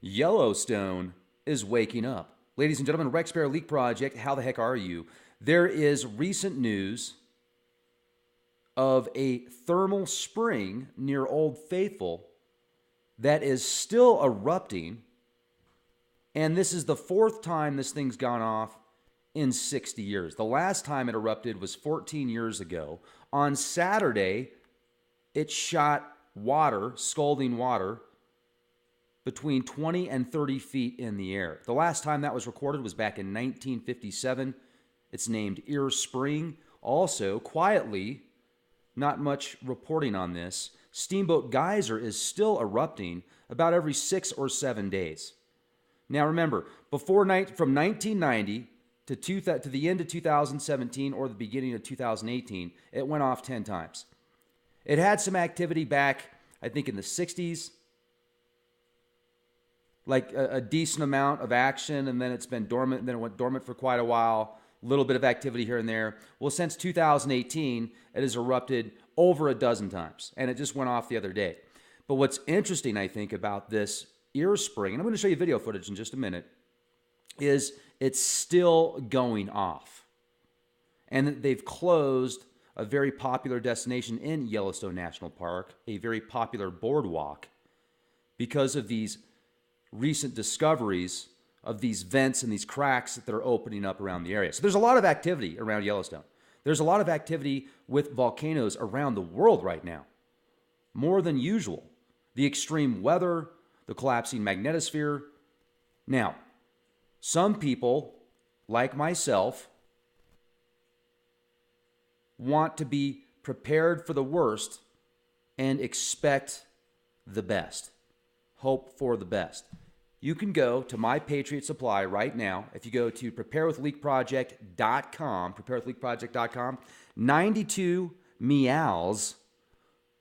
Yellowstone is waking up. Ladies and gentlemen, Rex Bear Leak Project, how the heck are you? There is recent news of a thermal spring near Old Faithful that is still erupting, and this is the fourth time this thing's gone off in 60 years. The last time it erupted was 14 years ago. On Saturday, it shot water, scalding water, between 20 and 30 feet in the air. The last time that was recorded was back in 1957. It's named Ear Spring. Also, quietly, not much reporting on this, Steamboat Geyser is still erupting about every 6 or 7 days. Now remember, from 1990 to the end of 2017 or the beginning of 2018, it went off 10 times. It had some activity back, I think, in the 60s, like a decent amount of action, and then it's been dormant, and then it went dormant for quite a while, a little bit of activity here and there. Well, since 2018, it has erupted over a dozen times, and it just went off the other day. But what's interesting, I think, about this ear spring, and I'm going to show you video footage in just a minute, is it's still going off. And they've closed a very popular destination in Yellowstone National Park, a very popular boardwalk, because of these recent discoveries of these vents and these cracks that are opening up around the area. So there's a lot of activity around Yellowstone. There's a lot of activity with volcanoes around the world right now, more than usual. The extreme weather, the collapsing magnetosphere. Now, some people, like myself, want to be prepared for the worst and expect the best. Hope for the best. You can go to My Patriot Supply right now. If you go to preparewithleakproject.com, 92 meows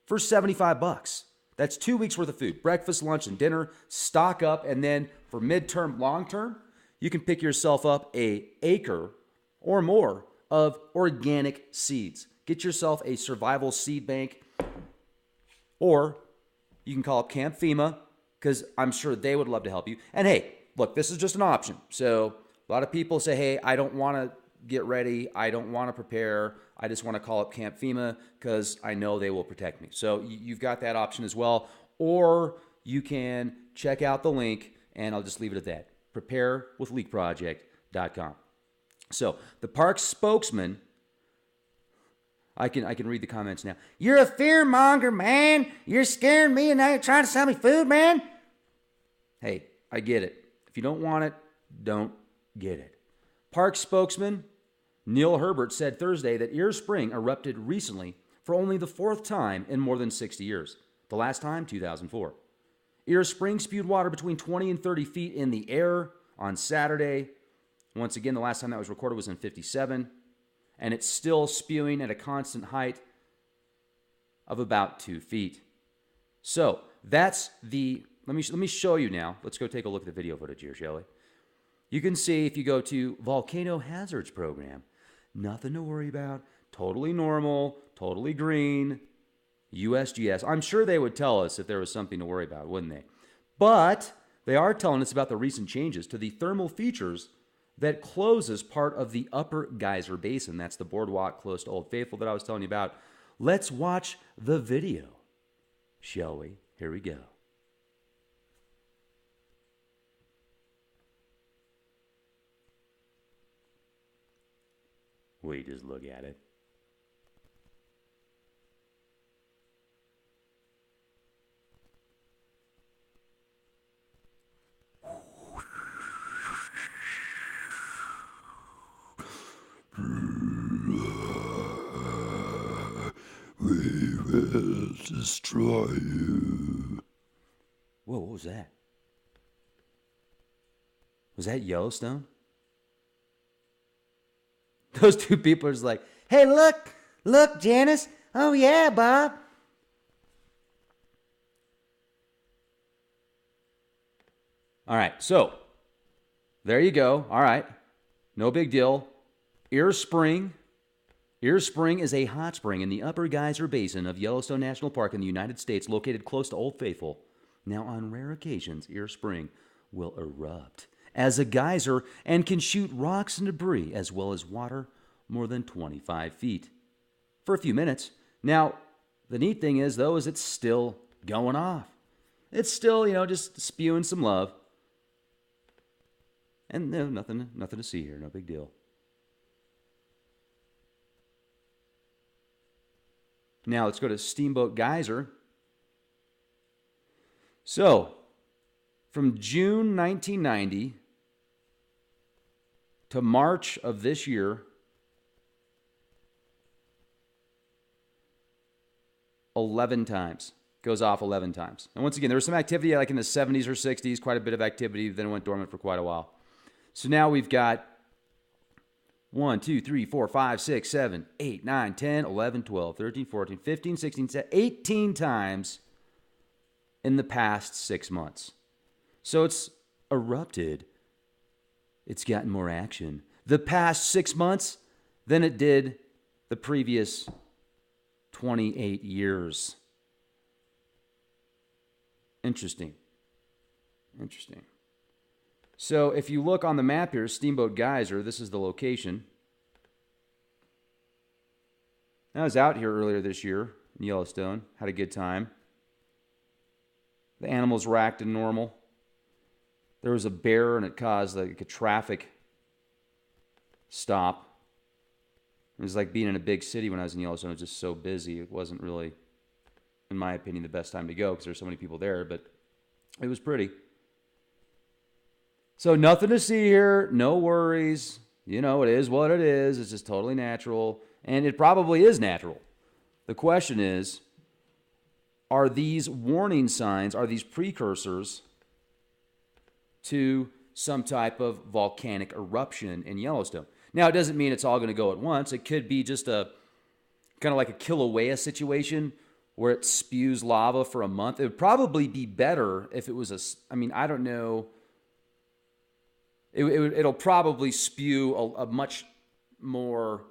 for $75. That's 2 weeks worth of food, breakfast, lunch, and dinner. Stock up, and then for midterm, long term, you can pick yourself up an acre or more of organic seeds. Get yourself a survival seed bank, or you can call up Camp FEMA, because I'm sure they would love to help you. And hey, look, this is just an option. So a lot of people say, hey, I don't want to get ready. I don't want to prepare. I just want to call up Camp FEMA because I know they will protect me. So you've got that option as well. Or you can check out the link, and I'll just leave it at that. Preparewithleakproject.com. So the park spokesman, I can read the comments now. You're a fear monger, man. You're scaring me, and now you're trying to sell me food, man. Hey, I get it. If you don't want it, don't get it. Park spokesman Neil Herbert said Thursday that Ear Spring erupted recently for only the fourth time in more than 60 years. The last time, 2004. Ear Spring spewed water between 20 and 30 feet in the air on Saturday. Once again, the last time that was recorded was in 57. And it's still spewing at a constant height of about 2 feet. So that's the, let me show you now. Let's go take a look at the video footage here, shall we? You can see if you go to Volcano Hazards Program, nothing to worry about, totally normal, totally green, USGS. I'm sure they would tell us if there was something to worry about, wouldn't they? But they are telling us about the recent changes to the thermal features that closes part of the upper geyser basin. That's the boardwalk close to Old Faithful that I was telling you about. Let's watch the video, shall we? Here we go. We just look at it. We will destroy you. Whoa, what was that? Was that Yellowstone? Those two people are just like, hey, look, Janice. Oh, yeah, Bob. All right, so there you go. All right, no big deal. Ear Spring is a hot spring in the upper geyser basin of Yellowstone National Park in the United States, located close to Old Faithful. Now, on rare occasions, Ear Spring will erupt as a geyser and can shoot rocks and debris as well as water more than 25 feet for a few minutes. Now, the neat thing is, though, is it's still going off. It's still, just spewing some love. And no, nothing to see here. No big deal. Now, let's go to Steamboat Geyser. So, from June 1990 to March of this year, 11 times. Goes off 11 times. And once again, there was some activity like in the 70s or 60s, quite a bit of activity, then it went dormant for quite a while. So now we've got 1, 2, 3, 4, 5, 6, 7, 8, 9, 10, 11, 12, 13, 14, 15, 16, 17, 18 times in the past 6 months. So it's erupted. It's gotten more action the past 6 months than it did the previous 28 years. Interesting. So if you look on the map here, Steamboat Geyser, this is the location. I was out here earlier this year in Yellowstone, had a good time. The animals were acting normal. There was a bear and it caused like a traffic stop. It was like being in a big city when I was in Yellowstone. It was just so busy. It wasn't really, in my opinion, the best time to go because there's so many people there, but it was pretty. So nothing to see here, no worries. It is what it is. It's just totally natural, and it probably is natural. The question is, are these warning signs, are these precursors to some type of volcanic eruption in Yellowstone? Now, it doesn't mean it's all going to go at once. It could be just a kind of like a Kilauea situation where it spews lava for a month. It would probably be better if it was I don't know. It'll probably spew a much more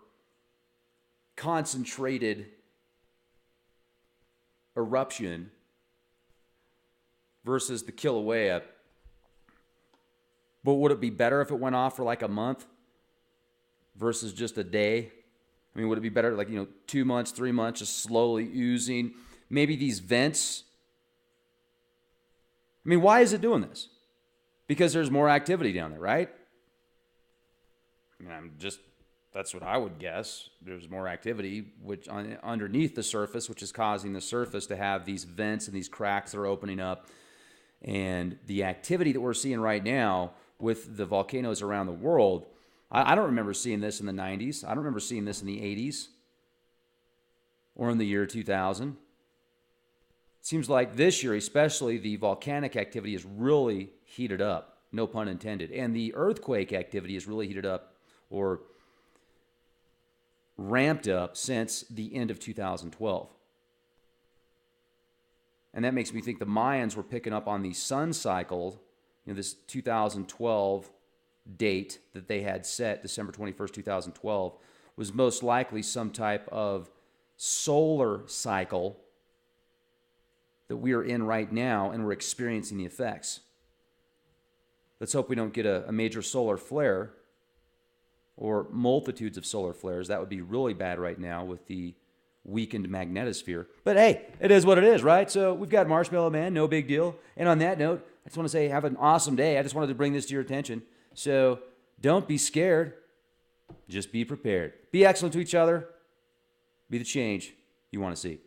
concentrated eruption versus the Kilauea. But would it be better if it went off for like a month versus just a day? Would it be better 2 months, 3 months, just slowly oozing? Maybe these vents. Why is it doing this? Because there's more activity down there, right? That's what I would guess. There's more activity underneath the surface, which is causing the surface to have these vents and these cracks that are opening up. And the activity that we're seeing right now with the volcanoes around the world, I don't remember seeing this in the 90s. I don't remember seeing this in the 80s or in the year 2000. Seems like this year, especially, the volcanic activity is really heated up, no pun intended. And the earthquake activity is really heated up or ramped up since the end of 2012. And that makes me think the Mayans were picking up on the sun cycle, this 2012 date that they had set, December 21st, 2012, was most likely some type of solar cycle that we are in right now, and we're experiencing the effects. Let's hope we don't get a major solar flare or multitudes of solar flares. That would be really bad right now with the weakened magnetosphere. But hey, it is what it is, right? So we've got Marshmallow Man, no big deal. And on that note, I just want to say have an awesome day. I just wanted to bring this to your attention. So don't be scared. Just be prepared. Be excellent to each other. Be the change you want to see.